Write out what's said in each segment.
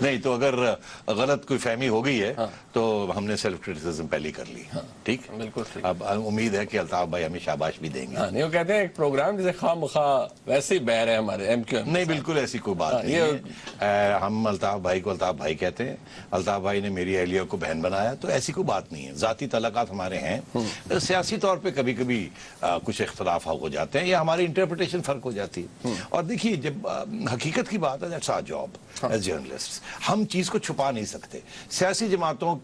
نہیں تو اگر غلط کوئی فہمی ہو گئی ہے تو ہم نے سیلف کرٹیسزم پہلے کر لی. ٹھیک, بالکل. اب امید ہے کہ الطاف بھائی ہمیں شاباش بھی دیں گے. نہیں, وہ کہتے ہیں ایک پروگرام جیسے خواہ مخواہ ویسے ہی بہ رہے ہیں ہمارے ایم کیو ایم. نہیں, بالکل ایسی کوئی بات نہیں ہے. ہم الطاف بھائی کو الطاف بھائی کہتے ہیں. الطاف بھائی نے میری اہلیہ کو بہن بنایا, تو ایسی کوئی بات نہیں ہے. ذاتی تعلقات ہمارے ہیں, سیاسی طور پہ کبھی کبھی کچھ اختلاف ہو جاتے ہیں یا ہماری انٹرپریٹیشن فرق ہو جاتی ہے. اور دیکھیے, جب حقیقت کی بات ہے, that's our job as journalist. ہم چیز کو چھپا نہیں سکتے. سیاسی جماعتوں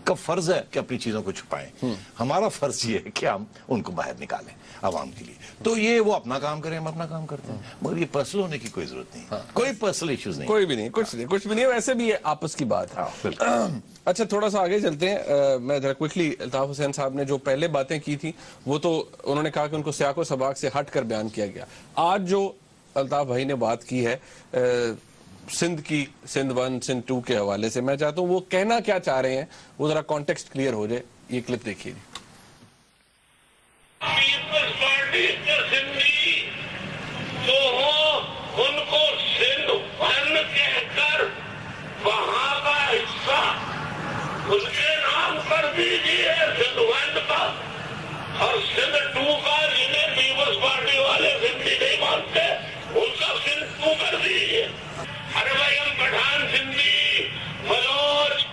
کا فرض ہے کہ اپنی چیزوں کو چھپائیں. ہمارا فرض یہ ہے کہ ہم ان کو باہر نکالیں عوام کے لیے. تو یہ وہ اپنا کام کریں, ہم اپنا کام کرتے ہیں, مگر یہ پرسنل ہونے کی کوئی ضرورت نہیں. کوئی پرسنل ایشوز نہیں, کوئی بھی نہیں, کچھ بھی نہیں. ویسے بھی یہ آپس کی بات ہے. اچھا, تھوڑا سا آگے چلتے ہیں. میں ذرا کوئکلی, الطاف حسین صاحب نے جو پہلے باتیں کی تھی وہ تو انہوں نے کہا کہ ان کو سیاق و سباق سے ہٹ کر بیان کیا گیا. آج جو الطاف بھائی نے بات کی ہے سندھ کی, سندھ 1 سندھ 2 کے حوالے سے, میں چاہتا ہوں وہ کہنا کیا چاہ رہے ہیں وہ ذرا کانٹیکسٹ کلیئر ہو جائے. یہ کلپ دیکھیے. پیپلز پارٹی کے سندھی جو ہوں ان کو سندھ 1 کہہ کر وہاں کا حصہ ان کے نام کر دیجیے, سندھ 1 کا, اور سندھ 2 کا جنہیں پیپلز پارٹی والے سندھی نہیں مانتے ان کا سندھ 2 کر دیجیے. ہربھیم پٹھان سندھی, بلوچ,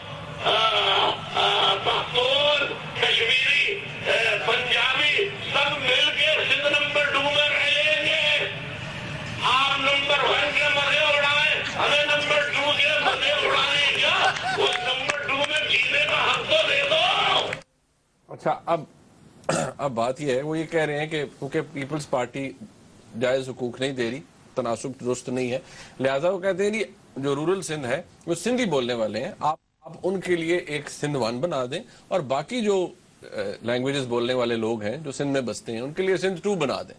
پختون, کشمیری, پنجابی سب مل کے سندھ نمبر 2 میں رہیں گے. آپ نمبر 1 کے مزے اڑائیں, ہمیں نمبر 2 کے مزے اڑانے کا اس نمبر 2 میں جینے کا حق تو دے دو. اچھا, اب بات یہ ہے, وہ یہ کہہ رہے ہیں کہ کیونکہ پیپلز پارٹی جائز حقوق نہیں دے رہی, تناسب درست نہیں ہے, لہٰذا وہ کہتے ہیں جو رورل سندھ ہے وہ سندھی بولنے والے ہیں, آپ ان کے لیے ایک سندھ 1 بنا دیں, اور باقی جو لینگویجز بولنے والے لوگ ہیں جو سندھ میں بستے ہیں ان کے لیے سندھ 2 بنا دیں.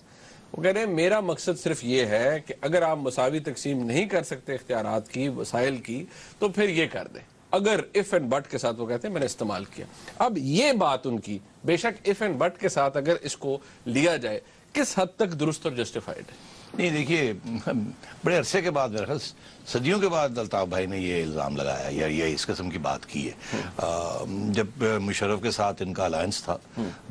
وہ کہہ رہے ہیں میرا مقصد صرف یہ ہے کہ اگر آپ مساوی تقسیم نہیں کر سکتے اختیارات کی, وسائل کی, تو پھر یہ کر دیں. اگر اف اینڈ بٹ کے ساتھ وہ کہتے ہیں میں نے استعمال کیا. اب یہ بات ان کی بے شک اف اینڈ بٹ کے ساتھ اگر اس کو لیا جائے کس حد تک درست اور جسٹیفائڈ ہے؟ نہیں, دیکھیے, بڑے عرصے کے بعد, میرے خیال صدیوں کے بعد الطاف بھائی نے یہ الزام لگایا یا یہ اس قسم کی بات کی ہے. جب مشرف کے ساتھ ان کا الائنس تھا,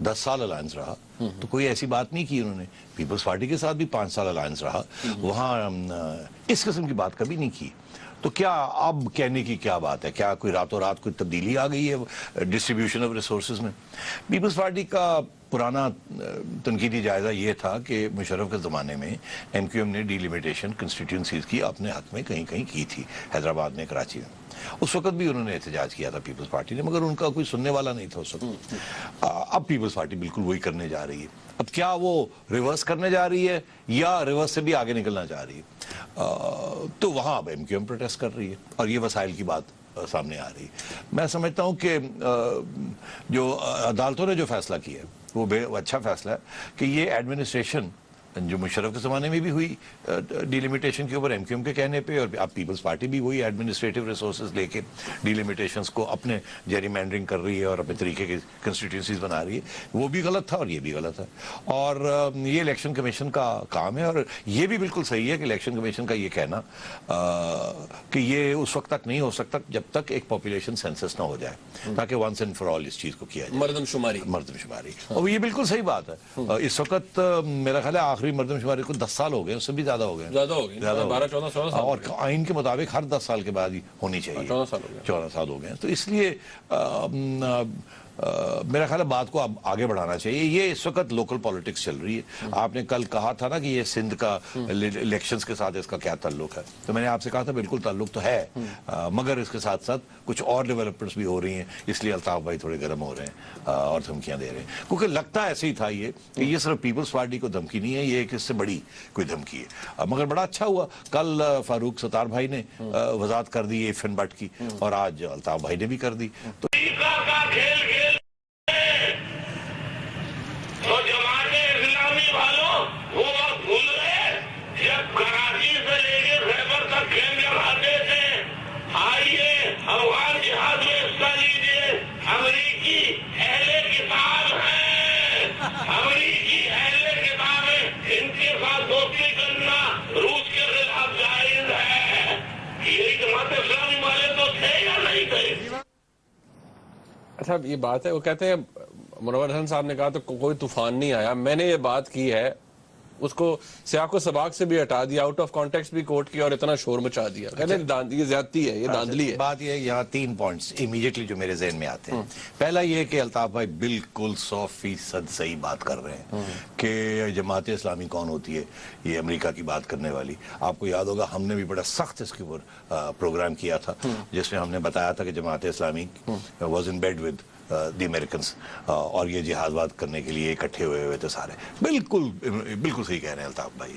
10 سال الائنس رہا, تو کوئی ایسی بات نہیں کی انہوں نے. پیپلز پارٹی کے ساتھ بھی 5 سال الائنس رہا, وہاں اس قسم کی بات کبھی نہیں کی. تو کیا اب کہنے کی کیا بات ہے؟ کیا کوئی راتوں رات کوئی تبدیلی آ گئی ہے ڈسٹریبیوشن آف ریسورسز میں؟ پیپلز پارٹی کا پرانا تنقیدی جائزہ یہ تھا کہ مشرف کے زمانے میں ایم کیو ایم نے ڈی لیمیٹیشن کنسٹیٹیوئنسیز کی اپنے حق میں کہیں کہیں کی تھی, حیدرآباد میں, کراچی میں. اس وقت بھی انہوں نے احتجاج کیا تھا پیپلز پارٹی نے, مگر ان کا کوئی سننے والا نہیں تھا اس وقت. اب پیپلز پارٹی بالکل وہی کرنے جا رہی ہے. اب کیا وہ ریورس کرنے جا رہی ہے یا ریورس سے بھی آگے نکلنا چاہ رہی ہے؟ تو وہاں اب ایم کیو ایم پروٹیسٹ کر رہی ہے, اور یہ وسائل کی بات سامنے آ رہی. میں سمجھتا ہوں کہ جو عدالتوں نے جو فیصلہ کیا ہے وہ اچھا فیصلہ ہے کہ یہ ایڈمنسٹریشن جو مشرف کے زمانے میں بھی ہوئی ڈیلیمیٹیشن کے اوپر ایم کیو ایم کے کہنے پہ, اور اب پیپلز پارٹی بھی وہی ایڈمنسٹریٹو ریسورسز لے کے ڈیلیمیٹیشنز کو اپنے جیری مینڈرنگ کر رہی ہے اور اپنے طریقے کی کنسٹیٹیوئنسیز بنا رہی ہے. وہ بھی غلط تھا اور یہ بھی غلط ہے, اور یہ الیکشن کمیشن کا کام ہے. اور یہ بھی بالکل صحیح ہے کہ الیکشن کمیشن کا یہ کہنا کہ یہ اس وقت تک نہیں ہو سکتا جب تک ایک پاپولیشن سینسس نہ ہو جائے, تاکہ ونس اینڈ فار آل اس چیز کو کیا جائے, مردم شماری. اور یہ بالکل صحیح بات ہے. اس وقت میرا خیال ہے مردم شماری کو 10 سال ہو گئے, اس سے بھی زیادہ ہو گئے, 12-14 سال, اور آئین کے مطابق ہر 10 سال کے بعد ہی ہونی چاہیے. 14 سال ہو گئے. تو اس لیے میرا خیال ہے بات کو اب آگے بڑھانا چاہیے. یہ اس وقت لوکل پالیٹکس چل رہی ہے. آپ نے کل کہا تھا نا کہ یہ سندھ کا الیکشنز کے ساتھ اس کا کیا تعلق ہے, تو میں نے آپ سے کہا تھا بالکل تعلق تو ہے, مگر اس کے ساتھ ساتھ کچھ اور ڈیولپمنٹس بھی ہو رہی ہیں, اس لیے الطاف بھائی تھوڑے گرم ہو رہے ہیں اور دھمکیاں دے رہے ہیں. کیونکہ لگتا ایسے ہی تھا یہ کہ یہ صرف پیپلز پارٹی کو دھمکی نہیں ہے, یہ ایک اس سے بڑی کوئی دھمکی ہے. مگر بڑا اچھا ہوا کل فاروق ستار بھائی نے وضاحت کر دی ایف این بٹ کی, اور آج الطاف بھائی نے بھی کر دی. تو افغان جہاد میں حصہ لیجیے, امریکی اہل کتاب ہیں, امریکی اہل کتاب ہے, ان کے ساتھ دوستی کرنا روس کے خلاف جائز ہے. یہی جماعتیں اچھا یہ بات ہے، وہ کہتے ہیں منور حسن صاحب نے کہا تو کوئی طوفان نہیں آیا، میں نے یہ بات کی ہے، اس کو سیاق و سباق سے بھی ہٹا دیا، آؤٹ آف کانٹیکسٹ بھی کوٹ کیا اور اتنا شور مچا دیا. کہتے ہیں یہ زیادتی ہے، یہ دھاندلی ہے. بات یہ ہے یہاں 3 پوائنٹس امیڈیٹلی جو میرے ذہن میں آتے ہیں. پہلا یہ کہ الطاف بھائی بالکل 100% صحیح بات کر رہے ہیں کہ جماعت اسلامی کون ہوتی ہے، یہ امریکہ کی بات کرنے والی. آپ کو یاد ہوگا ہم نے بھی بڑا سخت اس کے اوپر پروگرام کیا تھا جس میں ہم نے بتایا تھا کہ Jamaat Islami was in bed with the Americans, اور یہ جہاد بات کرنے کے لیے اکٹھے ہوئے تھے سارے. بالکل صحیح کہہ رہے ہیں الطاف بھائی،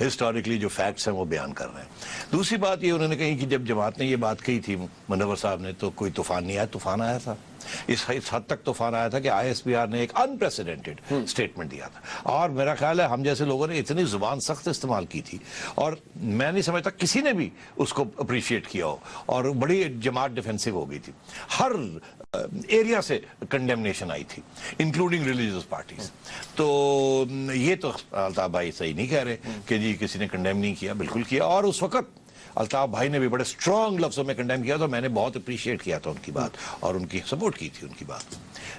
ہسٹوریکلی جو فیکٹس ہیں وہ بیان کر رہے ہیں. دوسری بات یہ انہوں نے کہی کہ جب جماعت نے یہ بات کہی تھی منور صاحب نے تو کوئی طوفان نہیں آیا. طوفان آیا تھا، اس حد تک طوفان آیا تھا کہ آئی ایس پی آر نے ایک انپریسیڈنٹڈ اسٹیٹمنٹ دیا تھا. اور میرا خیال ہے ہم جیسے لوگوں نے اتنی زبان سخت استعمال کی تھی اور میں نہیں سمجھتا کسی نے بھی اس کو اپریشیٹ کیا ہو، اور بڑی جماعت ڈیفینسو ہو گئی تھی. ہر ایریا سے کنڈیمنیشن آئی تھی انکلوڈنگ ریلیجیس پارٹیز. تو یہ تو الطاف بھائی صحیح نہیں کہہ رہے کہ جی کسی نے کنڈیم نہیں کیا، بالکل کیا. اور اس وقت الطاف بھائی نے بھی بڑے اسٹرانگ لفظوں میں کنڈیم کیا تو میں نے بہت اپریشیٹ کیا تھا ان کی بات اور ان کی سپورٹ کی تھی ان کی بات.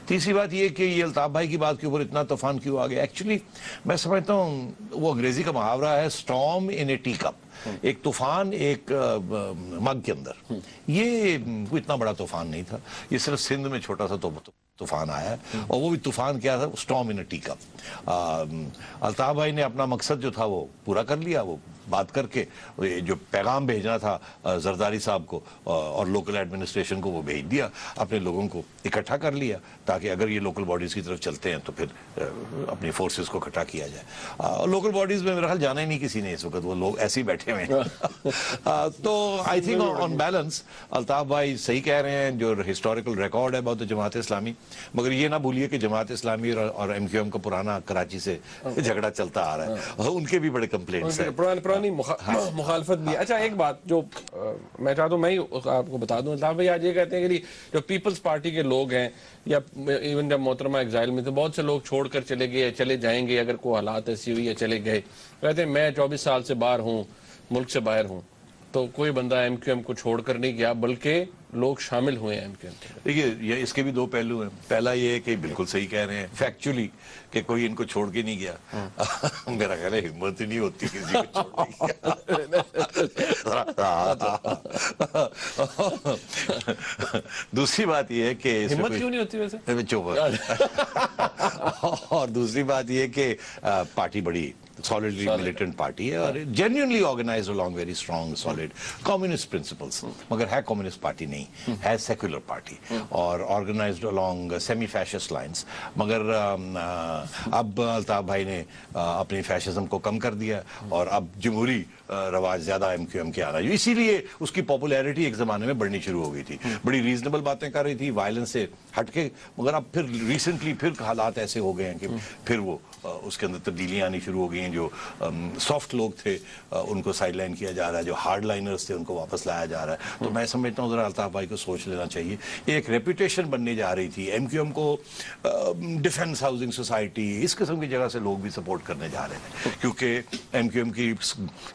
تیسری بات یہ کہ یہ الطاف بھائی کی بات کے اوپر اتنا طوفان کیوں آ گیا، ایکچولی میں سمجھتا ہوں وہ انگریزی کا محاورہ ہے storm in A T cup, ایک طوفان ایک مگ کے اندر. یہ کوئی اتنا بڑا طوفان نہیں تھا، یہ صرف سندھ میں چھوٹا سا طوفان آیا ہے، اور وہ بھی طوفان کیا تھا، storm in A T cup. Altaf بھائی نے اپنا مقصد جو تھا وہ پورا کر لیا. وہ بات کر کے جو پیغام بھیجنا تھا زرداری صاحب کو اور لوکل ایڈمنسٹریشن کو وہ بھیج دیا، اپنے لوگوں کو اکٹھا کر لیا تاکہ اگر یہ لوکل باڈیز کی طرف چلتے ہیں تو پھر اپنی فورسز کو اکٹھا کیا جائے. لوکل باڈیز میں میرا خیال جانا ہی نہیں کسی نے اس وقت، وہ لوگ ایسے ہی بیٹھے ہوئے ہیں. تو I think on balance Altaf بھائی صحیح کہہ رہے ہیں. جو ہسٹوریکل ریکارڈ ہے بہت جماعت اسلامی، مگر یہ نہ بھولیے کہ جماعت اسلامی اور ایم کیو ایم کا پرانا کراچی سے جھگڑا چلتا آ رہا ہے، ان کے بھی بڑے کمپلینٹس ہیں، پرانی مخالفت بھی. اچھا ایک بات جو میں چاہتا ہوں میں ہی آپ کو بتا دوں، الطاف بھائی آج یہ کہتے ہیں کہ جو پیپلز پارٹی کے لوگ ہیں یا ایون جب محترمہ ایگزائل میں تھے بہت سے لوگ چھوڑ کر چلے گئے، چلے جائیں گے اگر کوئی حالات ایسی ہوئی ہے، چلے گئے. کہتے ہیں میں 24 سال سے باہر ہوں، ملک سے باہر ہوں، تو کوئی بندہ ایم کیو ایم کو چھوڑ کر نہیں گیا بلکہ لوگ شامل ہوئے ہیں ایم کیو ایم. دیکھیے یہ اس کے بھی 2 پہلو ہیں. پہلا یہ ہے کہ بالکل صحیح کہہ رہے ہیں فیکچولی کہ کوئی ان کو چھوڑ کے نہیں گیا. میرا خیال ہے ہمت ہی نہیں ہوتی کسی کو چھوڑنے کی. دوسری بات یہ ہے کہ ہمت کیوں نہیں ہوتی ویسے؟ اور دوسری بات یہ کہ پارٹی بڑی solidly militant party ہے اور genuinely organized along very strong solid communist principles، مگر ہے communist party نہیں ہے، secular party اور organized along semi fascist lines. مگر اب الطاف بھائی نے اپنی فیشزم کو کم کر دیا اور اب جمہوری رواج زیادہ ایم کیو ایم کے آنا، اسی لیے اس کی پاپولیرٹی ایک زمانے میں بڑھنی شروع ہو گئی تھی. بڑی ریزنیبل باتیں کر رہی تھی وائلنس سے ہٹ کے، مگر اب پھر ریسنٹلی پھر حالات ایسے ہو گئے ہیں کہ پھر وہ اس کے اندر تبدیلیاں آنی شروع ہو گئی ہیں. جو سافٹ لوگ تھے ان کو سائڈ لائن کیا جا رہا ہے، جو ہارڈ لائنرز تھے ان کو واپس لایا جا رہا ہے. تو میں سمجھتا ہوں ذرا الطاف بھائی کو سوچ لینا چاہیے. ایک ریپوٹیشن بننے جا رہی تھی ایم کیو ایم کو، ڈیفنس ہاؤسنگ سوسائٹی اس قسم کی جگہ سے لوگ بھی سپورٹ کرنے جا رہے تھے، کیونکہ ایم کیو ایم کی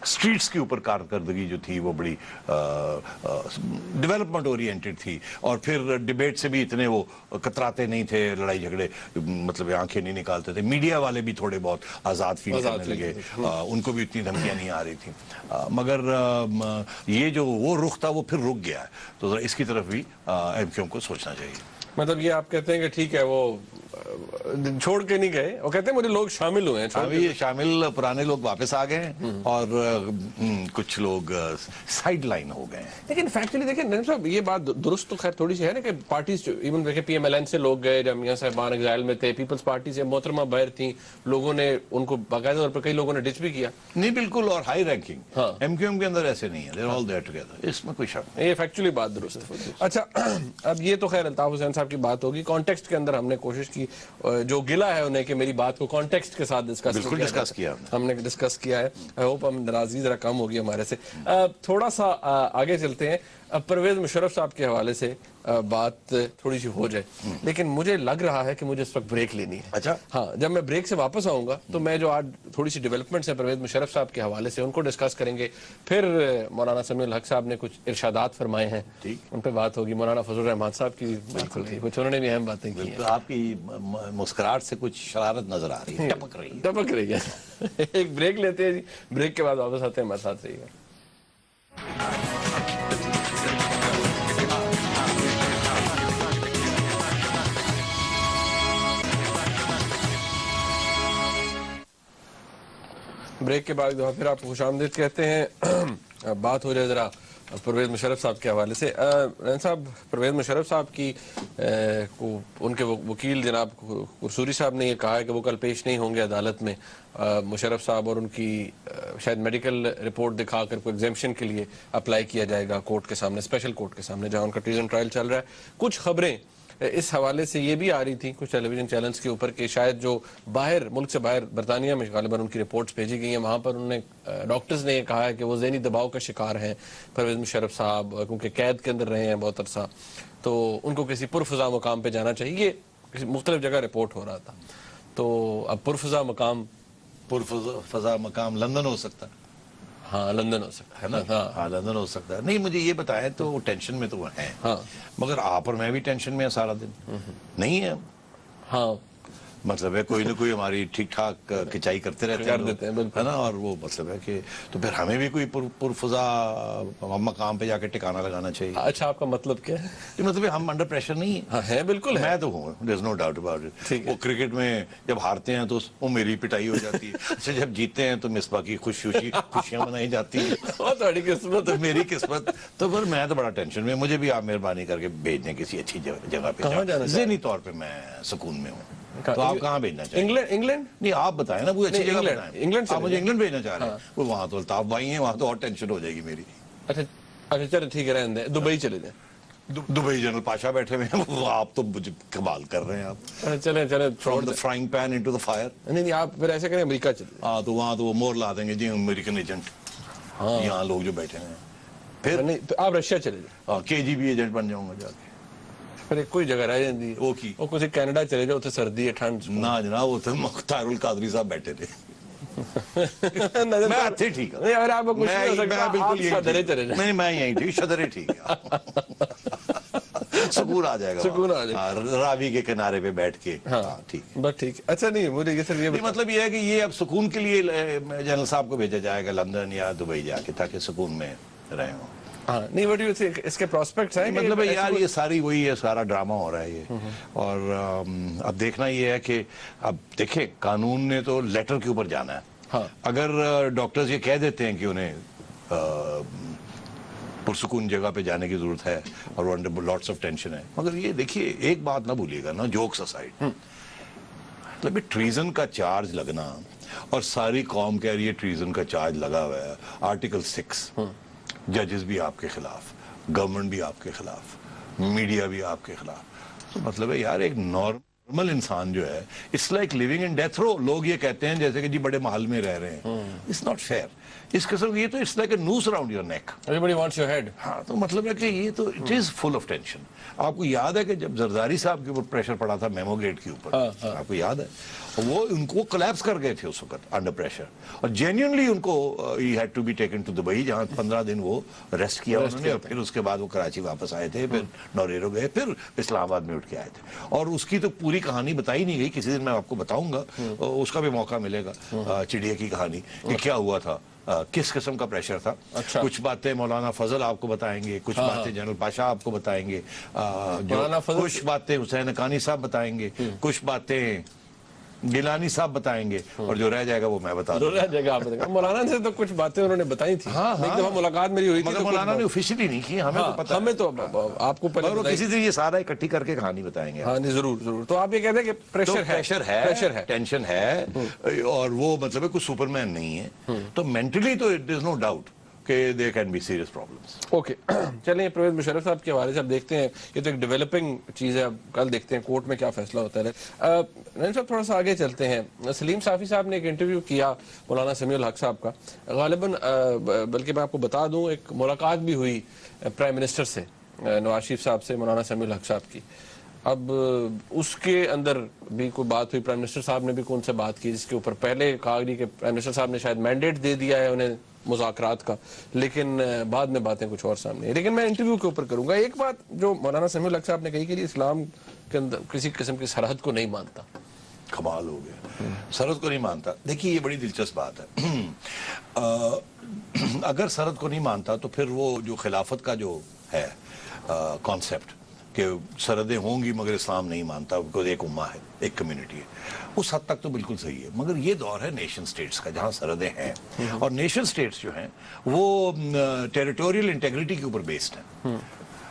اسٹریٹس کے اوپر کارکردگی جو تھی وہ بڑی ڈیولپمنٹ اورینٹڈ تھی. اور پھر ڈیبیٹ سے بھی اتنے وہ کتراتے نہیں تھے، لڑائی جھگڑے مطلب آنکھیں نہیں نکالتے تھے. میڈیا والے بھی تھوڑے بہت آزاد فیل کرنے لگے، ان کو بھی اتنی دھمکیاں نہیں آ رہی تھیں. مگر یہ جو وہ رخ تھا وہ پھر رک گیا ہے. تو ذرا اس کی طرف بھی ایم کیو ایم کو سوچنا چاہیے. مطلب یہ آپ کہتے ہیں کہ ٹھیک ہے وہ چھوڑ کے نہیں گئے، وہ کہتے ہیں مجھے لوگ شامل ہوئے ہیں. ابھی شامل پرانے لوگ واپس آ گئے ہیں اور کچھ لوگ سائڈ لائن ہو گئے ہیں. لیکن فیکچولی دیکھیں نجم صاحب یہ بات درست تو خیر تھوڑی سی ہے نا کہ پارٹیز ایون دیکھیں پی ایم ایل این سے لوگ گئے، جب میاں صاحبان ایگزائل میں تھے، پیپلز پارٹی سے محترمہ باہر تھیں، لوگوں نے ان کو باقاعدہ طور پر کئی لوگوں نے ڈچ بھی کیا. نہیں بالکل، اور high ranking M Q M کے اندر ایسے نہیں ہے، they are all there together, اس میں کوئی شک نہیں. یہ فیکچولی بات درست ہے. اچھا اب یہ تو خیر الطاف حسین صاحب کی بات ہوگی. کانٹیکسٹ کے اندر ہم نے کوشش کی، جو گلا ہے انہیں کہ میری بات کو کانٹیکسٹ کے ساتھ ڈسکس کیا، ہم نے ڈسکس کیا ہے. آئی ہوپ ہم ناراضگی ذرا کم ہوگی ہمارے سے. تھوڑا سا آگے چلتے ہیں. اب پرویز مشرف صاحب کے حوالے سے بات تھوڑی سی ہو جائے، لیکن مجھے لگ رہا ہے کہ مجھے اس وقت بریک لینی ہے. اچھا ہاں، جب میں بریک سے واپس آؤں گا تو میں جو آج تھوڑی سی ڈیولپمنٹس ہیں پرویز مشرف صاحب کے حوالے سے ان کو ڈسکس کریں گے. پھر مولانا سمیع الحق صاحب نے کچھ ارشادات فرمائے ہیں، ان پہ بات ہوگی. مولانا فضل الرحمان صاحب کی بات ہوگی، کچھ انہوں نے بھی اہم باتیں کی ہیں. آپ کی مسکراہٹ سے کچھ شرارت نظر آ رہی ہے، ٹپک رہی ہے. ایک بریک لیتے ہیں جی، بریک کے بعد واپس آتے ہیں. ہمارے ساتھ رہیے گا. بریک کے بعد پھر آپ کو خوش آمدید کہتے ہیں. بات ہو جائے ذرا پرویز مشرف صاحب کے حوالے سے. رحمان صاحب، پرویز مشرف صاحب کی ان کے وکیل جناب قرصوری صاحب نے یہ کہا ہے کہ وہ کل پیش نہیں ہوں گے عدالت میں. مشرف صاحب اور ان کی شاید میڈیکل رپورٹ دکھا کر کوئی ایگزیمپشن کے لیے اپلائی کیا جائے گا کورٹ کے سامنے، اسپیشل کورٹ کے سامنے جہاں ان کا ٹریزن ٹرائل چل رہا ہے. کچھ خبریں اس حوالے سے یہ بھی آ رہی تھیں کچھ ٹیلی ویژن چینلز کے اوپر کہ شاید جو باہر ملک سے باہر برطانیہ میں غالباً ان کی رپورٹس بھیجی گئی ہیں، وہاں پر انہوں نے ڈاکٹرز نے یہ کہا ہے کہ وہ ذہنی دباؤ کا شکار ہیں پرویز مشرف صاحب، کیونکہ قید کے اندر رہے ہیں بہت عرصہ، تو ان کو کسی پرفضا مقام پہ جانا چاہیے. یہ کسی مختلف جگہ رپورٹ ہو رہا تھا. تو اب پرفضا مقام لندن ہو سکتا ہے. ہاں لندن ہو سکتا ہے نا. ہاں لندن ہو سکتا ہے. نہیں مجھے یہ بتائیں تو ٹینشن میں تو وہ ہیں، مگر آپ اور میں بھی ٹینشن میں ہیں سارا دن، نہیں ہے؟ ہاں مطلب ہے کوئی نہ کوئی ہماری ٹھیک ٹھاک کچائی کرتے رہتے ہیں ہے نا. اور وہ مطلب ہے کہ تو پھر ہمیں بھی کوئی پرفضا مقام پہ جا کے ٹھکانہ لگانا چاہیے. اچھا، آپ کا مطلب کیا ہے؟ مطلب ہم انڈر پریشر نہیں ہیں. ہے بالکل، میں تو ہوں، there is no doubt about it. وہ کرکٹ میں جب ہارتے ہیں تو وہ میری پٹائی ہو جاتی ہے. اچھا جب جیتے ہیں تو مصباح کی خوشیاں منائی جاتی ہیں. وہ تھوڑی قسمت ہے، میری قسمت. تو پھر میں تو بڑا ٹینشن میں. مجھے بھی آپ مہربانی کر کے بھیج دیں کسی اچھی جگہ پہ. ذہنی طور پہ میں سکون میں ہوں. تو آپ کہاں بھیجنا چاہیں گے؟ انگلینڈ؟ نہیں آپ بتائیں نا، وہ اچھی جگہ بتائیں. انگلینڈ آپ مجھے انگلینڈ بھیجنا چاہ رہے ہیں؟ وہ وہاں تو الطاف بھائی ہیں، وہاں تو اور ٹینشن ہو جائے گی میری. اچھا اچھا چلے ٹھیک ہے، رہنے دیں. دبئی چلے جائیں. دبئی جنرل پاشا بیٹھے ہوئے ہیں، وہ آپ تو مجھے کمال کر رہے ہیں. آپ چلیں from the frying pan into the fire. نہیں آپ پھر ایسے کریں امریکہ چلے. ہاں تو وہاں تو وہ مور لا دیں گے جی امریکن ایجنٹ. یہاں لوگ جو بیٹھے ہیں. پھر نہیں آپ رشیا چلے جائیں. KGB ایجنٹ بن جاؤں گا جا کے. پھر کوئی جگہ رہ جاتی ہے، وہ کسی کینیڈا چلے جاؤ، اتنے سردی ہے، ٹھنڈ. نہ جناب وہ تو مختار القادری صاحب بیٹھے تھے. میں ٹھیک ہے، میں یہیں ٹھیک، شدرے ٹھیک ہے. سکون آ جائے گا، سکون آ جائے گا راوی کے کنارے پہ بیٹھ کے. ٹھیک بس ٹھیک. اچھا نہیں مجھے یہ سر یہ مطلب یہ ہے کہ یہ اب سکون کے لیے جنرل صاحب کو بھیجا جائے گا لندن یا دبئی جا کے، تاکہ سکون میں رہے ہوں. نہیں وٹ یو تھنک اس کے پراسپیکٹس ہیں؟ مطلب ہے یار یہ ساری وہی ہے، سارا ڈرامہ ہو رہا ہے یہ. اور اب دیکھنا یہ ہے کہ اب دیکھیں قانون نے تو لیٹر کے اوپر جانا ہے. اگر ڈاکٹرز یہ کہہ دیتے ہیں کہ انہیں پرسکون جگہ پہ جانے کی ضرورت ہے اور وہ انڈر لاٹس آف ٹینشن ہے، مگر یہ دیکھیے ایک بات نہ بھولیے گا نا، جوکس اسائڈ، مطلب ٹریزن کا چارج لگنا اور ساری قوم کہہ رہی ہے ٹریزن کا چارج لگا ہوا ہے. آرٹیکل 6، ججز بھی آپ کے خلاف، گورنمنٹ بھی آپ کے خلاف، میڈیا بھی آپ کے خلاف. تو مطلب ہے یار ایک نارمل انسان جو ہے it's like living in death row. لوگ یہ کہتے ہیں جیسے کہ جی بڑے محل میں رہ رہے ہیں. It's not fair. اس قسم یہ تو it's like a noose around your neck. Everybody wants your head. ہاں تو مطلب ہے کہ یہ تو it is full of tension. آپ کو یاد ہے کہ جب زرداری صاحب کے اوپر پریشر پڑا تھا میمو گریڈ کے اوپر، آپ کو یاد ہے وہ ان کو کلیپس کر گئے تھے اس وقت انڈر پریشر. اور جینیونلی ان کو ہی had to be taken to Dubai, جہاں 15 دن وہ ریسٹ کیا انہوں نے. اور پھر اس کے بعد وہ کراچی واپس آئے تھے، پھر نوریرو گئے، پھر اسلام آباد میں اٹھ کے آئے تھے. اور اس کی تو پوری کہانی بتائی نہیں گئی. کسی دن میں آپ کو بتاؤں گا، اس کا بھی موقع ملے گا، چڑیا کی کہانی کہ کیا ہوا تھا، کس قسم کا پریشر تھا. کچھ باتیں مولانا فضل آپ کو بتائیں گے، کچھ باتیں جنرل پاشا آپ کو بتائیں گے، کچھ باتیں حسین حقانی صاحب بتائیں گے، کچھ باتیں گیلانی صاحب بتائیں گے، اور جو رہ جائے گا وہ میں بتا دوں. رہ جائے گا آپ بتائیں گے. مولانا سے تو کچھ باتیں انہوں نے بتائی تھی. ایک دفعہ ملاقات میری ہوئی تھی، مگر مولانا نے آفیشلی نہیں کی. ہمیں تو پتہ ہے، ہمیں تو آپ کو پہلے کسی دن یہ سارا اکٹھی کر کے کہانی بتائیں گے. ہاں نہیں ضرور ضرور. تو آپ یہ کہتے ہیں کہ پریشر ہے، ٹینشن ہے، اور وہ مطلب ہے کوئی سپر مین نہیں ہے. تو مینٹلی تو اٹ از نو ڈاؤٹ کہ they can be serious problems. Okay چلیں پرویز مشرف صاحب کے حوالے سے اب دیکھتے ہیں, یہ تو ایک ڈیولپنگ چیز ہے, اب کل دیکھتے ہیں کورٹ میں کیا فیصلہ ہوتا ہے. نعیم صاحب تھوڑا سا آگے چلتے ہیں. سلیم صافی صاحب نے ایک انٹرویو کیا مولانا سمیع الحق صاحب کا, غالباً بلکہ میں آپ کو بتا دوں ایک ملاقات بھی ہوئی پرائم منسٹر سے, نواز شریف صاحب سے مولانا سمیع الحق صاحب کی. اب اس کے اندر بھی کوئی بات ہوئی, پرائم منسٹر صاحب نے بھی کون سے بات کی جس کے اوپر پہلے کہا گئی کہ پرائم منسٹر صاحب نے شاید مینڈیٹ دے دیا ہے انہیں مذاکرات کا, لیکن بعد میں باتیں کچھ اور سامنے ہیں. لیکن میں انٹرویو کے اوپر کروں گا. ایک بات جو مولانا سمیع الحق صاحب نے کہی کہ اسلام کے اندر کسی قسم کی سرحد کو نہیں مانتا. کمال ہو گیا, سرحد کو نہیں مانتا. دیکھیے یہ بڑی دلچسپ بات ہے. اگر سرحد کو نہیں مانتا تو پھر وہ جو خلافت کا جو ہے کانسیپٹ کہ سرحدیں ہوں گی مگر اسلام نہیں مانتا, بیکاز ایک امہ ہے, ایک کمیونٹی ہے, اس حد تک تو بالکل صحیح ہے. مگر یہ دور ہے نیشن سٹیٹس کا جہاں سرحدیں ہیں, اور نیشن سٹیٹس جو ہیں وہ ٹیریٹوریل انٹیگریٹی کے اوپر بیسڈ ہیں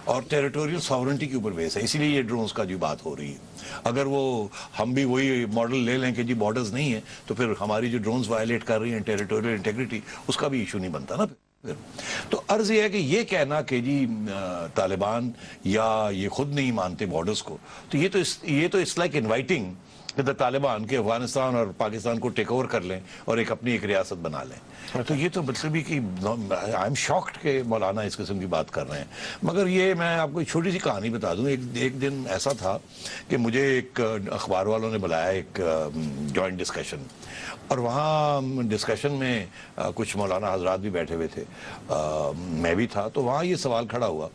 اور ٹیریٹوریل ساورنٹی کے اوپر بیس ہے. اسی لیے یہ ڈرونز کا جو بات ہو رہی ہے, اگر وہ ہم بھی وہی ماڈل لے لیں کہ جی بارڈرز نہیں ہیں تو پھر ہماری جو ڈرونز وائلیٹ کر رہی ہیں ٹیریٹوریل انٹیگریٹی, اس کا بھی ایشو نہیں بنتا نا. تو عرض یہ ہے کہ یہ کہنا کہ جی طالبان یا یہ خود نہیں مانتے بارڈرز کو, تو یہ تو اٹس لائک انوائٹنگ طالبان کے افغانستان اور پاکستان کو ٹیک اوور کر لیں اور اپنی ایک ریاست بنا لیں. تو یہ تو مطلب ہی کہ آئی ایم شاکڈ کہ مولانا اس قسم کی بات کر رہے ہیں. مگر یہ میں آپ کو ایک چھوٹی سی کہانی بتا دوں. ایک دن ایسا تھا کہ مجھے ایک اخبار والوں نے بلایا ایک جوائنٹ ڈسکشن, اور وہاں ڈسکشن میں کچھ مولانا حضرات بھی بیٹھے ہوئے تھے, میں بھی تھا. تو وہاں یہ سوال کھڑا ہوا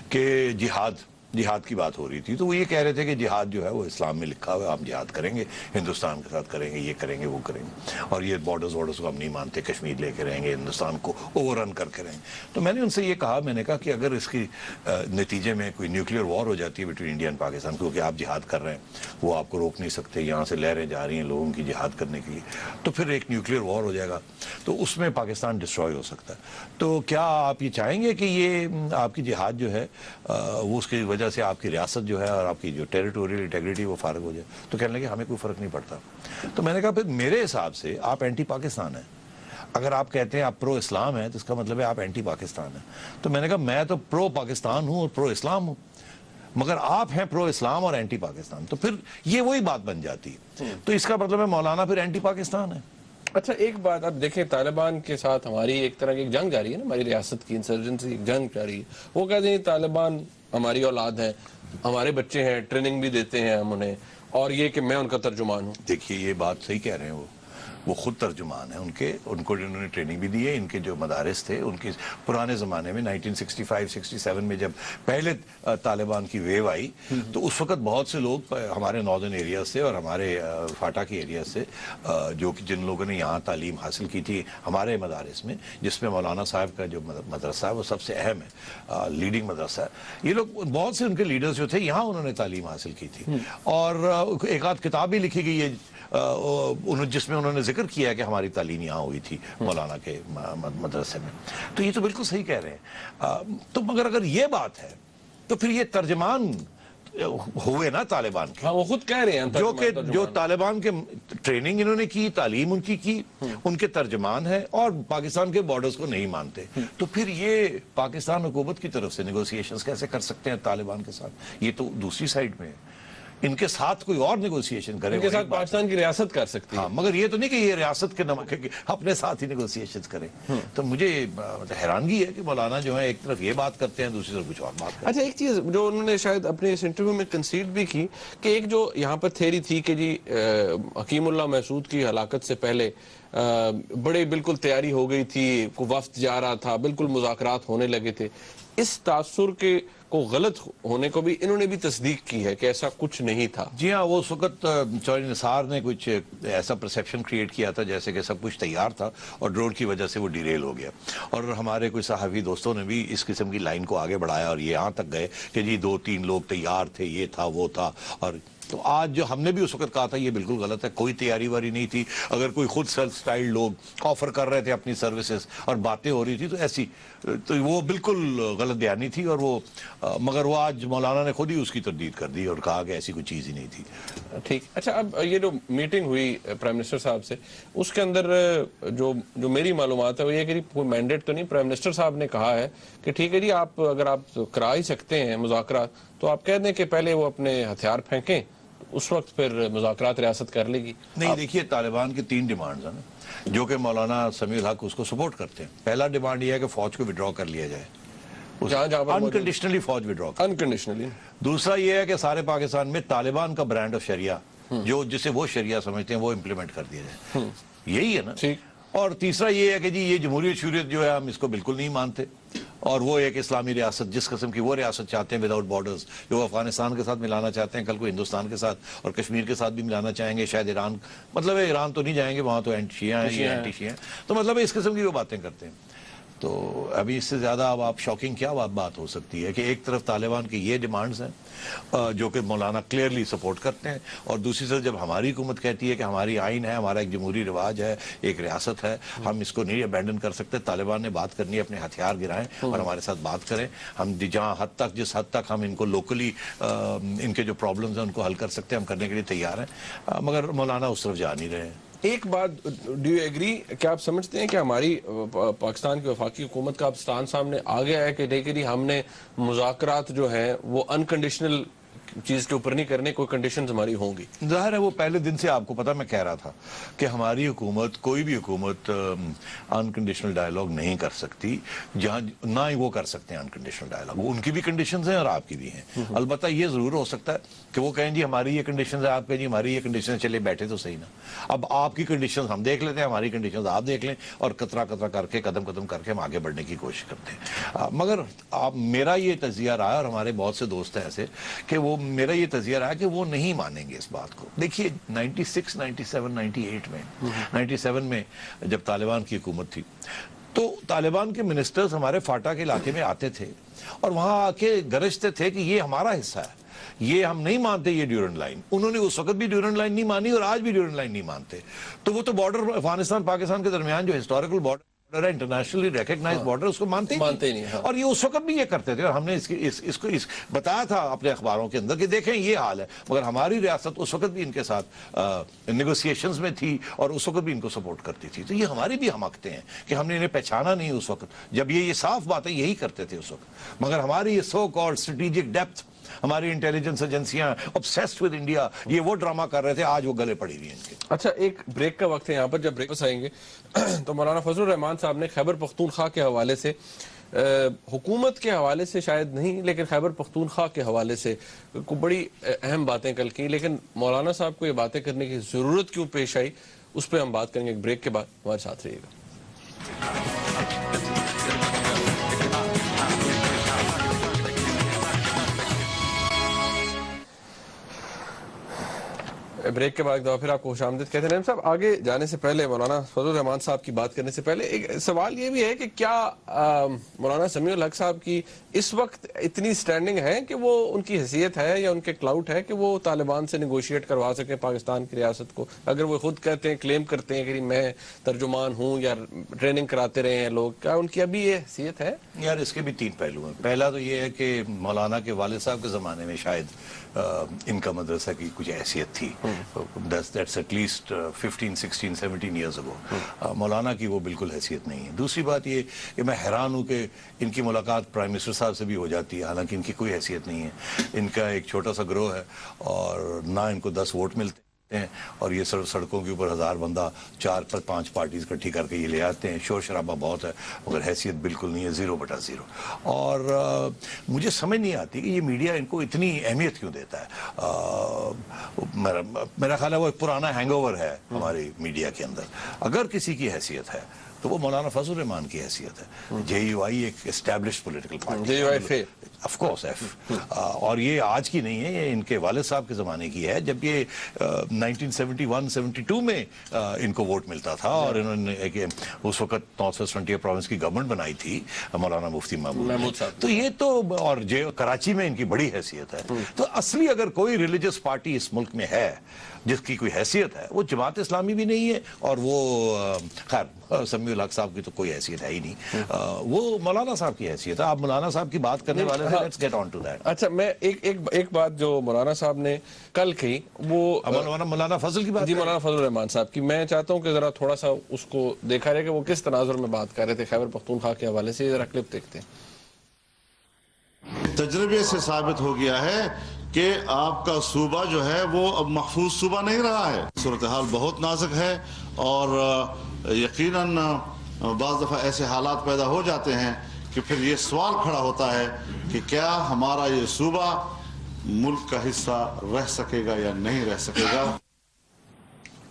کہ جہاد کی بات ہو رہی تھی. تو وہ یہ کہہ رہے تھے کہ جہاد جو ہے وہ اسلام میں لکھا ہوا ہے, ہم جہاد کریں گے, ہندوستان کے ساتھ کریں گے, یہ کریں گے, وہ کریں گے, اور یہ بارڈرز کو ہم نہیں مانتے, کشمیر لے کے رہیں گے, ہندوستان کو اوور رن کر کے رہیں گے. تو میں نے ان سے یہ کہا, میں نے کہا کہ اگر اس کی نتیجے میں کوئی نیوکلیئر وار ہو جاتی ہے بٹوین انڈیا اینڈ پاکستان, کیونکہ آپ جہاد کر رہے ہیں, وہ آپ کو روک نہیں سکتے, یہاں سے لہریں جا رہی ہیں لوگوں کی جہاد کرنے کے لیے, تو پھر ایک نیوکلیئر وار ہو جائے گا, تو اس میں پاکستان ڈسٹروائے ہو سکتا ہے. تو کیا آپ یہ چاہیں گے کہ یہ آپ کی جہاد جو ہے وہ اس کی وجہ سے آپ کی ریاست جو ہے اور آپ کی جو ٹیریٹوریل انٹیگریٹی وہ فارغ ہو جائے؟ تو کہنے لگے ہمیں کوئی فرق نہیں پڑتا. تو میں نے کہا پھر میرے حساب سے آپ اینٹی پاکستان ہیں. اگر آپ کہتے ہیں آپ پرو اسلام ہیں تو اس کا مطلب ہے آپ اینٹی پاکستان ہیں. تو میں نے کہا میں تو پرو پاکستان ہوں اور پرو اسلام ہوں, مگر آپ ہیں پرو اسلام اور اینٹی پاکستان, تو پھر یہ وہی بات بن جاتی ہے. تو اس کا مطلب ہے مولانا پھر اینٹی پاکستان ہے. اچھا ایک بات آپ دیکھیں, طالبان کے ساتھ ہماری ایک طرح کی ایک جنگ جاری ہے نا, ہماری ریاست کی انسرجنسی ایک جنگ جاری ہے. وہ کہتے ہیں طالبان ہماری اولاد ہیں, ہمارے بچے ہیں, ٹریننگ بھی دیتے ہیں ہم انہیں, اور یہ کہ میں ان کا ترجمان ہوں. دیکھیے یہ بات صحیح کہہ رہے ہیں, وہ خود ترجمان ہیں ان کو انہوں نے ٹریننگ بھی دی ہے. ان کے جو مدارس تھے ان کے پرانے زمانے میں 1965-67 میں جب پہلے طالبان کی ویو آئی, تو اس وقت بہت سے لوگ ہمارے ناردرن ایریا سے اور ہمارے فاٹا کے ایریا سے جن لوگوں نے یہاں تعلیم حاصل کی تھی ہمارے مدارس میں, جس میں مولانا صاحب کا جو مدرسہ ہے وہ سب سے اہم ہے, لیڈنگ مدرسہ ہے. یہ لوگ بہت سے ان کے لیڈرز جو تھے یہاں انہوں نے تعلیم حاصل کی تھی, اور ایک آدھ کتاب بھی لکھی گئی ہے جس میں انہوں نے ذکر کیا ہے کہ ہماری تعلیم یہاں ہوئی تھی مولانا کے مدرسے میں. تو یہ تو بالکل صحیح کہہ رہے ہیں. تو مگر اگر یہ بات ہے تو پھر یہ ترجمان ہوئے نا طالبان کے. ہاں وہ خود کہہ رہے ہیں جو طالبان کے ٹریننگ انہوں نے کی, تعلیم ان کی ان کے ترجمان ہیں, اور پاکستان کے بارڈرز کو نہیں مانتے. تو پھر یہ پاکستان حکومت کی طرف سے نیگوسیشنز کیسے کر سکتے ہیں طالبان کے ساتھ؟ یہ تو دوسری سائیڈ میں ہے. ان کے ساتھ کوئی اور نیگوسیشن کرے, ان کے ساتھ پاکستان کی ریاست کر سکتی ہے. ہاں, مگر یہ تو نہیں کہ یہ ریاست کے نمک اپنے ساتھ ہی نیگوسیشن کرے. تو مجھے حیرانگی ہے کہ مولانا جو ہے ایک طرف یہ بات کرتے ہیں, دوسری طرف کچھ اور بات کرتے ہیں. اچھا ایک چیز جو انہوں نے شاید اپنے اس انٹرویو میں کنسیڈ بھی کی, کہ ایک جو یہاں پر تھیری تھی کہ جی حکیم اللہ محسود کی ہلاکت سے پہلے بڑے بالکل تیاری ہو گئی تھی, کوئی وفد جا رہا تھا, بالکل مذاکرات ہونے لگے تھے. اس تاثر کے کو غلط ہونے کو بھی انہوں نے بھی تصدیق کی ہے کہ ایسا کچھ نہیں تھا. جی ہاں, وہ اس وقت چودھری نثار نے کچھ ایسا پرسیپشن کریٹ کیا تھا جیسے کہ سب کچھ تیار تھا اور ڈرون کی وجہ سے وہ ڈیریل ہو گیا. اور ہمارے کوئی صحافی دوستوں نے بھی اس قسم کی لائن کو آگے بڑھایا اور یہاں تک گئے کہ جی 2-3 لوگ تیار تھے, یہ تھا وہ تھا, اور تو آج جو ہم نے بھی اس وقت کہا تھا یہ بالکل غلط ہے, کوئی تیاری واری نہیں تھی. اگر کوئی خود سیلف سٹائل لوگ آفر کر رہے تھے اپنی سروسز اور باتیں ہو رہی تھی تو ایسی, تو وہ بالکل غلط بیانی تھی. اور وہ مگر وہ آج مولانا نے خود ہی اس کی تردید کر دی اور کہا کہ ایسی کوئی چیز ہی نہیں تھی. ٹھیک. اچھا, اب یہ جو میٹنگ ہوئی پرائم منسٹر صاحب سے, اس کے اندر جو میری معلومات ہے وہ یہ کہ کوئی مینڈیٹ تو نہیں, پرائم منسٹر صاحب نے کہا ہے کہ ٹھیک ہے جی, آپ اگر آپ کرا ہی سکتے ہیں مذاکرات تو آپ کہہ دیں کہ پہلے وہ اپنے ہتھیار پھینکیں, اس وقت پھر مذاکرات ریاست کر لے گی. نہیں دیکھیے, طالبان کی 3 ڈیمانڈز ہیں نا, جو کہ مولانا سمیع الحق اس کو سپورٹ کرتے ہیں. پہلا ڈیمانڈ یہ ہے کہ فوج کو وڈرا کر لیا جائے, انکنڈیشنلی فوج وڈرا کر, انکنڈیشنلی. دوسرا یہ ہے کہ سارے پاکستان میں طالبان کا برانڈ آف شریعہ جو جسے وہ شریعہ سمجھتے ہیں وہ امپلیمنٹ کر دیا جائے. یہی ہے نا. اور تیسرا یہ ہے کہ جی یہ جمہوریت شریعت جو ہے ہم اس کو بالکل نہیں مانتے, اور وہ ایک اسلامی ریاست جس قسم کی وہ ریاست چاہتے ہیں وداؤٹ بارڈرز, جو افغانستان کے ساتھ ملانا چاہتے ہیں, کل کو ہندوستان کے ساتھ اور کشمیر کے ساتھ بھی ملانا چاہیں گے, شاید ایران, مطلب ہے ایران تو نہیں جائیں گے, وہاں تو شیعہ ہیں, یہ اینٹی شیعہ ہیں, تو مطلب اس قسم کی وہ باتیں کرتے ہیں. تو ابھی اس سے زیادہ اب آپ شاکنگ کیا بات ہو سکتی ہے کہ ایک طرف طالبان کی یہ ڈیمانڈز ہیں جو کہ مولانا کلیئرلی سپورٹ کرتے ہیں, اور دوسری طرف جب ہماری حکومت کہتی ہے کہ ہماری آئین ہے, ہمارا ایک جمہوری رواج ہے, ایک ریاست ہے, ہم اس کو نہیں ابینڈن کر سکتے, طالبان نے بات کرنی ہے اپنے ہتھیار گرائیں اور ہمارے ساتھ بات کریں, ہم جہاں جس حد تک ہم ان کو لوکلی ان کے جو پرابلمز ہیں ان کو حل کر سکتے ہیں, ہم کرنے کے لیے تیار ہیں, مگر مولانا اس طرف جا نہیں رہے ہیں. ایک بات, ڈو یو ایگری, کیا آپ سمجھتے ہیں کہ ہماری پاکستان کی وفاقی حکومت کا اب سٹان سامنے آ گیا ہے کہ دیکھیں جی ہم نے مذاکرات جو ہیں وہ انکنڈیشنل چیز کے اوپر نہیں کرنے, کوئی کنڈیشنز ہماری ہوں گی؟ ظاہر ہے وہ پہلے دن سے آپ کو پتا, میں کہہ رہا تھا کہ ہماری حکومت, کوئی بھی حکومت انکنڈیشنل ڈائیلاگ نہیں کر سکتی, جہاں نہ ہی وہ کر سکتے ہیں انکنڈیشنل ڈائیلاگ. ان کی بھی کنڈیشنز ہیں اور آپ کی بھی ہیں. البتہ یہ ضرور ہو سکتا ہے کہ وہ کہیں جی ہماری یہ کنڈیشنز ہیں, آپ کہیں جی ہماری یہ کنڈیشنز, چلے بیٹھے تو صحیح نا, اب آپ کی کنڈیشنز ہم دیکھ لیتے ہیں, ہماری کنڈیشنز آپ دیکھ لیں, اور قطرہ قطرہ کر کے قدم قدم کر کے ہم آگے بڑھنے کی کوشش کرتے ہیں. مگر میرا یہ تجزیہ رہا, اور ہمارے بہت سے دوست ہیں ایسے کہ وہ, میرا یہ تجزیہ رہا کہ وہ نہیں مانیں گے اس بات کو. دیکھیے 96, 97, 98 میں 97 میں جب طالبان کی حکومت تھی تو طالبان کے منسٹرز ہمارے فاٹا کے علاقے میں آتے تھے اور وہاں آ کے گرجتے تھے کہ یہ ہمارا حصہ ہے, یہ ہم نہیں مانتے یہ ڈیورنڈ لائن. انہوں نے اس وقت بھی ڈیورنڈ لائن نہیں مانی اور آج بھی ڈیورنڈ لائن نہیں مانتے. تو وہ تو بارڈر افغانستان پاکستان کے درمیان جو ہسٹوریکل بارڈر ہے, انٹرنیشنلی ریکگنائز بارڈر, اس کو مانتے ہی نہیں. اور یہ اس وقت بھی یہ کرتے تھے, اور ہم نے اس کو بتایا تھا اپنے اخباروں کے اندر کہ دیکھیں یہ حال ہے. مگر ہماری ریاست اس وقت بھی ان کے ساتھ نیگوسیشنز میں تھی اور اس وقت بھی ان کو سپورٹ کرتی تھی. تو یہ ہماری بھی حماقتیں ہیں کہ ہم نے انہیں پہچانا نہیں اس وقت, جب یہ صاف باتیں یہی کرتے تھے اس وقت. مگر ہماری یہ سو کالڈ اسٹریٹجک ڈیپتھ, ہماری انٹیلیجنس ایجنسیاں obsessed with انڈیا, یہ وہ ڈرامہ کر رہے تھے, آج وہ گلے پڑی ہوئی ہیں ان کے. اچھا, ایک بریک کا وقت ہے یہاں پر, جب بریک آئیں گے تو مولانا فضل الرحمان صاحب نے خیبر پختونخوا کے حوالے سے, حکومت کے حوالے سے شاید نہیں لیکن خیبر پختونخوا کے حوالے سے بڑی اہم باتیں کل کی, لیکن مولانا صاحب کو یہ باتیں کرنے کی ضرورت کیوں پیش آئی, اس پہ ہم بات کریں گے ایک بریک کے بعد. ہمارے ساتھ رہیے گا. بریک کے بعد پھر آپ کو خوش آمدید کہتے ہیں. صاحب آگے جانے سے پہلے, مولانا فضل الرحمان صاحب کی بات کرنے سے پہلے, ایک سوال یہ بھی ہے کہ کیا مولانا سمیع الحق صاحب کی اس وقت اتنی سٹینڈنگ ہے کہ وہ, ان کی حیثیت ہے یا ان کے کلاؤٹ ہے کہ وہ طالبان سے نیگوشیٹ کروا سکیں پاکستان کی ریاست کو؟ اگر وہ خود کہتے ہیں, کلیم کرتے ہیں کہ میں ترجمان ہوں یا ٹریننگ کراتے رہے ہیں لوگ, کیا ان کی ابھی یہ حیثیت ہے؟ یار اس کے بھی 3 پہلو ہیں. پہلا تو یہ ہے کہ مولانا کے والد صاحب کے زمانے میں شاید ان کا مدرسہ کی کچھ حیثیت تھی. That's at least 15, 16, 17 years ago. مولانا کی وہ بالکل حیثیت نہیں ہے. دوسری بات یہ کہ میں حیران ہوں کہ ان کی ملاقات پرائم منسٹر صاحب سے بھی ہو جاتی ہے, حالانکہ ان کی کوئی حیثیت نہیں ہے. ان کا ایک چھوٹا سا گروہ ہے اور نہ ان کو 10 ووٹ ملتے ہیں, اور یہ سڑکوں کے اوپر 1000 بندہ 4-5 پارٹیز اکٹھی کر کے یہ لے آتے ہیں. شور شرابہ بہت ہے مگر حیثیت بالکل نہیں ہے, 0/0. اور مجھے سمجھ نہیں آتی کہ یہ میڈیا ان کو اتنی اہمیت کیوں دیتا ہے. میرا خیال ہے وہ ایک پرانا ہینگ اوور ہے ہماری میڈیا کے اندر. اگر کسی کی حیثیت ہے تو وہ مولانا فضل الرحمان کی حیثیت ہے. JUI ایک established political party JUI of course اور یہ آج کی نہیں ہے, یہ ان کے والد صاحب کے زمانے کی ہے, جب یہ 1971-72 میں ان کو ووٹ ملتا تھا, اور انہوں نے اس وقت نارتھ ویسٹ فرنٹیئر پروونس کی گورنمنٹ بنائی تھی مولانا مفتی محمود صاحب. تو یہ تو, اور کراچی میں ان کی بڑی حیثیت ہے. تو اصلی اگر کوئی ریلیجس پارٹی اس ملک میں ہے جس کی کوئی حیثیت ہے, وہ جماعت اسلامی بھی نہیں ہے, اور وہ خیر سمیع الحق صاحب کی تو کوئی حیثیت ہے ہی نہیں, وہ مولانا صاحب کی حیثیت ہے. آپ مولانا صاحب کی بات کرنے والے ہیں, let's get on to that. اچھا, میں ایک بات جو مولانا صاحب نے کل کہی, وہ مولانا فضل کی بات, جی مولانا فضل الرحمان صاحب کی, میں چاہتا ہوں کہ ذرا تھوڑا سا اس کو دیکھا جائے کہ وہ کس تناظر میں بات کر رہے تھے خیبر پختونخوا کے حوالے سے. ذرا کلپ دیکھتے ہیں. تجربے سے ثابت ہو گیا ہے کہ آپ کا صوبہ جو ہے وہ اب محفوظ صوبہ نہیں رہا ہے. صورتحال بہت نازک ہے, اور یقیناً بعض دفعہ ایسے حالات پیدا ہو جاتے ہیں کہ پھر یہ سوال کھڑا ہوتا ہے کہ کیا ہمارا یہ صوبہ ملک کا حصہ رہ سکے گا یا نہیں رہ سکے گا.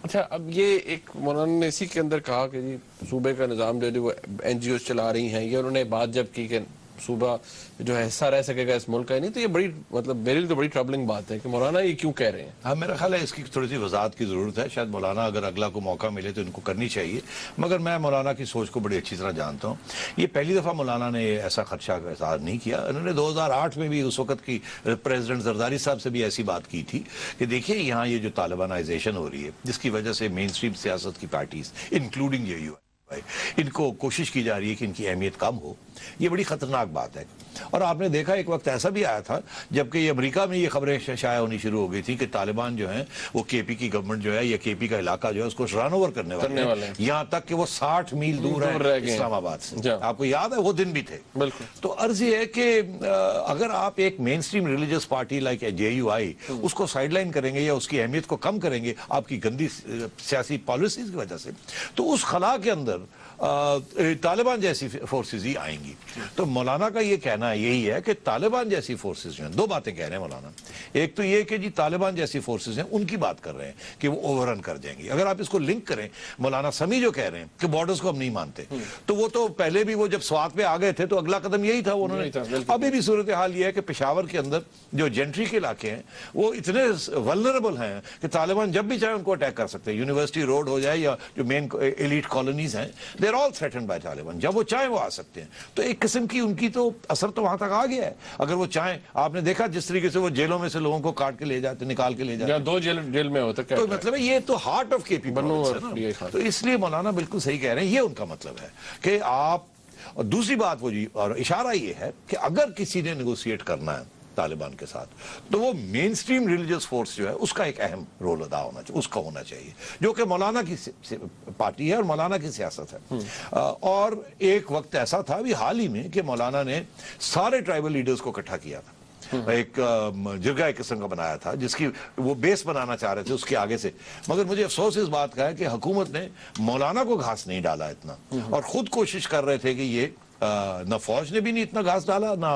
اچھا, اب یہ ایک مولانا نے اسی کے اندر کہا کہ جی صوبے کا نظام جو ہے وہ NGOs چلا رہی ہیں, یہ انہوں نے بات جب کی کہ صوبہ جو ہے حصہ رہ سکے گا اس ملک کا, نہیں, تو یہ بڑی مطلب میرے لیے تو بڑی ٹربلنگ بات ہے کہ مولانا یہ کیوں کہہ رہے ہیں. ہاں, میرا خیال ہے اس کی تھوڑی سی وضاحت کی ضرورت ہے. شاید مولانا اگر اگلا کو موقع ملے تو ان کو کرنی چاہیے, مگر میں مولانا کی سوچ کو بڑی اچھی طرح جانتا ہوں. یہ پہلی دفعہ مولانا نے ایسا خدشہ کا اظہار نہیں کیا. انہوں نے 2008 میں بھی اس وقت کی پریزیڈنٹ زرداری صاحب سے بھی ایسی بات کی تھی کہ دیکھیے یہاں یہ جو طالبانائزیشن ہو رہی ہے, جس کی وجہ سے مین اسٹریم سیاست کی پارٹیز انکلوڈنگ JUI, ان کو کوشش کی جا رہی ہے کہ ان کی اہمیت کم ہو, یہ بڑی خطرناک بات ہے. اور آپ نے دیکھا ایک وقت ایسا بھی آیا تھا جبکہ یہ امریکہ میں یہ خبریں شائع ہونی شروع ہو گئی تھی کہ طالبان جو ہیں وہ KP کی گورنمنٹ جو ہے یا KP کا علاقہ جو ہے اس کو رن اوور کرنے والے ہیں, یہاں تک کہ وہ 60 میل دور ہیں اسلام آباد سے. آپ کو یاد ہے وہ دن بھی تھے. تو عرض یہ ہے کہ اگر آپ ایک mainstream religious party like JUI اس کو سائڈ لائن کریں گے یا اس کی اہمیت کو کم کریں گے آپ کی گندی سیاسی پالیسیز کی وجہ سے, تو اس خلا کے اندر طالبان جیسی فورسز ہی آئیں گی. تو مولانا کا یہ کہنا یہی ہے کہ طالبان جیسی فورسز جو ہیں, دو باتیں کہہ رہے ہیں مولانا. ایک تو یہ کہ جی طالبان جیسی فورسز ہیں ان کی بات کر رہے ہیں کہ وہ اوور رن کر جائیں گی. اگر آپ اس کو لنک کریں, مولانا سمیع جو کہہ رہے ہیں کہ بارڈرز کو ہم نہیں مانتے, تو وہ تو پہلے بھی وہ جب سوات پہ آ گئے تھے تو اگلا قدم یہی تھا انہوں نے. ابھی بھی صورتحال یہ ہے کہ پشاور کے اندر جو جنٹری کے علاقے ہیں وہ اتنے ولنریبل ہیں کہ طالبان جب بھی چاہے ان کو اٹیک کر سکتے ہیں. یونیورسٹی روڈ ہو جائے یا جو مین ایلیٹ کالونیز ہیں, they are all threatened by Taliban. جب وہ چاہیں وہ آ سکتے ہیں. تو ایک قسم کی ان کی تو اثر تو وہاں تک آ گیا ہے. اگر وہ چاہیں, آپ نے دیکھا جس طریقے سے وہ جیلوں میں سے لوگوں کو کاٹ کے لے جاتے, نکال کے لے جاتے, دو جیل میں ہوتا ہے. تو مطلب ہے یہ تو ہارٹ آف KP ہے. تو اس لیے مولانا بالکل صحیح کہہ رہے ہیں, یہ ان کا مطلب ہے کہ آپ. اور دوسری بات وہ جی, اور اشارہ یہ ہے کہ اگر کسی نے نیگوشیٹ کرنا ہے طالبان کے ساتھ تو وہ مین سٹریم ریلیجس فورس جو ہے اس کا ایک اہم رول ادا ہونا چاہیے, اس کا ہونا چاہیے, جو کہ مولانا کی پارٹی ہے اور مولانا کی سیاست ہے. اور ایک وقت ایسا تھا ابھی حال ہی میں کہ مولانا نے سارے ٹرائبل لیڈرز کو اکٹھا کیا تھا, ایک جرگہ ایک قسم کا بنایا تھا جس کی وہ بیس بنانا چاہ رہے تھے اس کے آگے سے. مگر مجھے افسوس اس بات کا ہے کہ حکومت نے مولانا کو گھاس نہیں ڈالا اتنا, اور خود کوشش کر رہے تھے کہ یہ نہ فوج نے بھی نہیں اتنا گھاس ڈالا نہ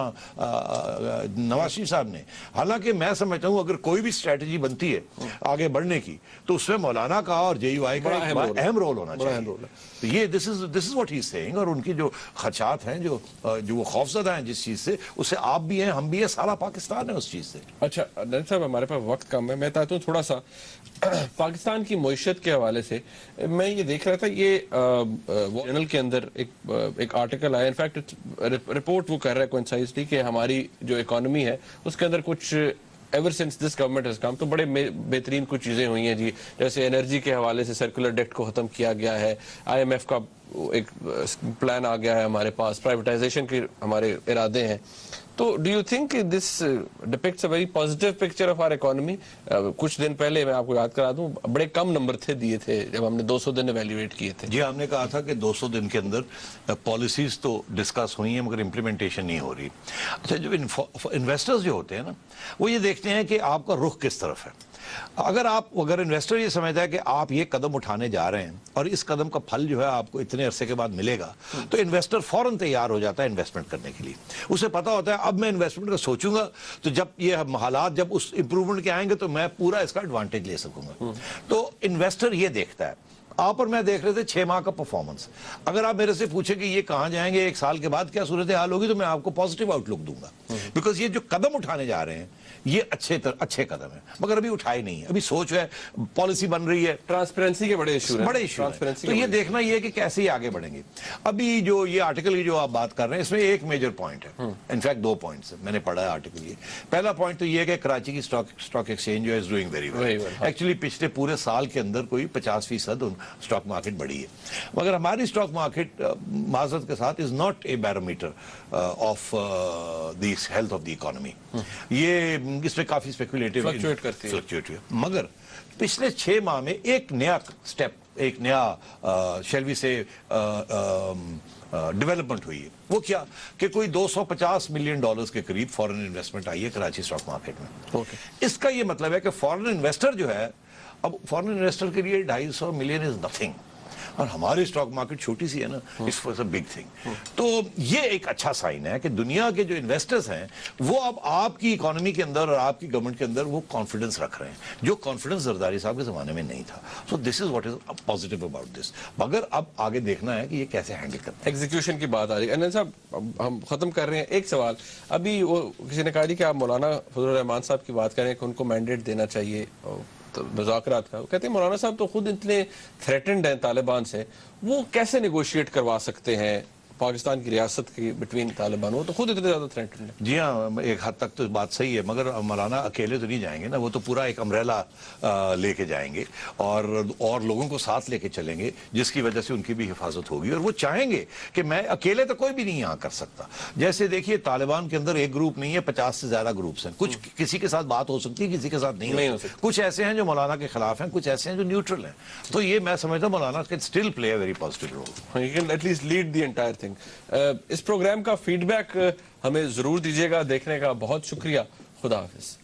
نواز شریف صاحب نے. حالانکہ میں سمجھتا ہوں اگر کوئی بھی اسٹریٹجی بنتی ہے آگے بڑھنے کی تو اس میں مولانا کا اور JUI کا اہم رول ہونا چاہیے. تو یہ دس is what he is seeing. اور ان کی جو خدشات ہیں, جو وہ خوفزدہ ہیں جس چیز سے, اس سے آپ بھی ہیں, ہم بھی ہیں, سارا پاکستان ہے اس چیز سے. اچھا نریندر صاحب, ہمارے پاس وقت کم ہے, میں چاہتا ہوں تھوڑا سا پاکستان کی معیشت کے حوالے سے میں یہ دیکھ رہا تھا, یہ چینل کے اندر ایک آرٹیکل آیا, انفیکٹ رپورٹ وہ کر رہا ہے کوئنسائزلی کہ ہماری جو اکانومی ہے اس کے اندر کچھ ever since this government has come تو بڑے بہترین کچھ چیزیں ہوئی ہیں جی, جیسے انرجی کے حوالے سے سرکولر ڈیٹ کو ختم کیا گیا ہے, IMF کا ایک پلان آ گیا ہے ہمارے پاس, پرائیویٹائزیشن کے ہمارے ارادے ہیں. تو do you think this depicts a very positive picture of our economy? کچھ دن پہلے میں آپ کو یاد کرا دوں بڑے کم نمبر تھے دیے تھے جب ہم نے 200 دن ایویلیویٹ کیے تھے. جی, ہم نے کہا تھا کہ 200 دن کے اندر پالیسیز تو ڈسکس ہوئی ہیں مگر امپلیمنٹیشن نہیں ہو رہی. اچھا, جو انویسٹرز جو ہوتے ہیں نا وہ یہ دیکھتے ہیں کہ آپ کا رخ کس طرف ہے. اگر انویسٹر یہ سمجھتا ہے کہ آپ یہ قدم اٹھانے جا رہے ہیں اور اس قدم کا پھل جو ہے آپ کو اتنے عرصے کے بعد ملے گا, تو انویسٹر فوراً تیار ہو جاتا ہے انویسٹمنٹ کرنے کے لیے. اسے پتا ہوتا ہے اب میں انویسٹمنٹ کا سوچوں گا تو جب یہ حالات جب اس امپروومنٹ کے آئیں گے تو میں پورا اس کا ایڈوانٹیج لے سکوں گا. تو انویسٹر یہ دیکھتا ہے. آپ اور میں دیکھ رہے تھے 6 ماہ کا پرفارمنس. اگر آپ میرے سے پوچھیں کہ یہ کہاں جائیں گے 1 سال کے بعد کیا صورتحال ہوگی, تو میں آپ کو پازیٹیو آؤٹ لک دوں گا, بیکاز یہ جو قدم اٹھانے جا رہے ہیں یہ اچھے قدم ہیں, مگر ابھی اٹھائے نہیں ہیں. ابھی سوچ ہے, پالیسی بن رہی ہے, ٹرانسپیرنسی کے بڑے ایشو ہیں, تو یہ دیکھنا یہ کہ کیسے ہی آگے بڑھیں گے. ابھی جو یہ آرٹیکل کی جو آپ بات کر رہے ہیں, اس میں ایک میجر پوائنٹ ہے, انفیکٹ 2 پوائنٹس میں نے پڑھا ہے آرٹیکل. یہ پہلا پوائنٹ تو یہ ہے کہ کراچی کی اسٹاک ایکسچینج جو ہے is doing very well. Actually پچھلے پورے سال کے اندر کوئی 50% اسٹاک مارکیٹ بڑھی ہے, مگر ہماری اسٹاک مارکیٹ معذرت کے ساتھ is not a barometer of the health of the economy. یہ اس میں کافی فلکچویٹ کرتی ہے, مگر پچھلے 6 ماہ میں ایک نیا سٹیپ, ایک نیا شیل وی سے ڈیولپمنٹ ہوئی ہے. وہ کیا کہ کوئی $250 ملین کے قریب فورن انویسٹمنٹ آئی ہے کراچی اسٹاک مارکیٹ میں. اس کا یہ مطلب ہے کہ فورن انویسٹر جو ہے, اب فورن انویسٹر کے لیے 250 ملین از نتھنگ, اور ہماری اسٹاک مارکیٹ چھوٹی سی ہے نا, it's was a big thing. تو یہ ایک اچھا سائن ہے کہ دنیا کے جو انویسٹرز ہیں وہ اب آپ کی اکانومی کے اندر اور آپ کی گورنمنٹ کے اندر وہ کانفیڈنس رکھ رہے ہیں, جو کانفیڈنس زرداری صاحب کے زمانے میں نہیں تھا. So this is what is positive about this, مگر اب آگے دیکھنا ہے کہ یہ کیسے ہینڈل کرتے ہیں. ایگزیکیوشن کی بات آ رہی ہے. انل صاحب ہم ختم کر رہے ہیں, ایک سوال ابھی وہ کسی نے کہا کہ آپ مولانا فضل الرحمان صاحب کی بات کریں کہ ان کو مینڈیٹ دینا چاہیے مذاکرات کا. وہ کہتے ہیں مولانا صاحب تو خود اتنے تھریٹنڈ ہیں طالبان سے, وہ کیسے نیگوشیٹ کروا سکتے ہیں پاکستان کی ریاست کی بٹوین طالبان, وہ تو خود اتنے زیادہ تھریٹنڈ ہیں. جی ہاں, ایک حد تک تو بات صحیح ہے, مگر مولانا اکیلے تو نہیں جائیں گے نا, وہ تو پورا ایک امبریلا لے کے جائیں گے اور لوگوں کو ساتھ لے کے چلیں گے, جس کی وجہ سے ان کی بھی حفاظت ہوگی. اور وہ چاہیں گے کہ میں اکیلے تو کوئی بھی نہیں یہاں کر سکتا. جیسے دیکھیے طالبان کے اندر ایک گروپ نہیں ہے, 50 سے زیادہ گروپس ہیں. کچھ کسی کے ساتھ بات ہو سکتی ہے, کسی کے ساتھ نہیں ہو سکتی. کچھ ایسے ہیں جو مولانا کے خلاف ہیں, کچھ ایسے ہیں جو نیوٹرل ہیں. تو یہ میں سمجھتا ہوں Maulana can still play a very positive role. He can at least lead the entire thing. اس پروگرام کا فیڈ بیک ہمیں ضرور دیجیے گا. دیکھنے کا بہت شکریہ. خدا حافظ.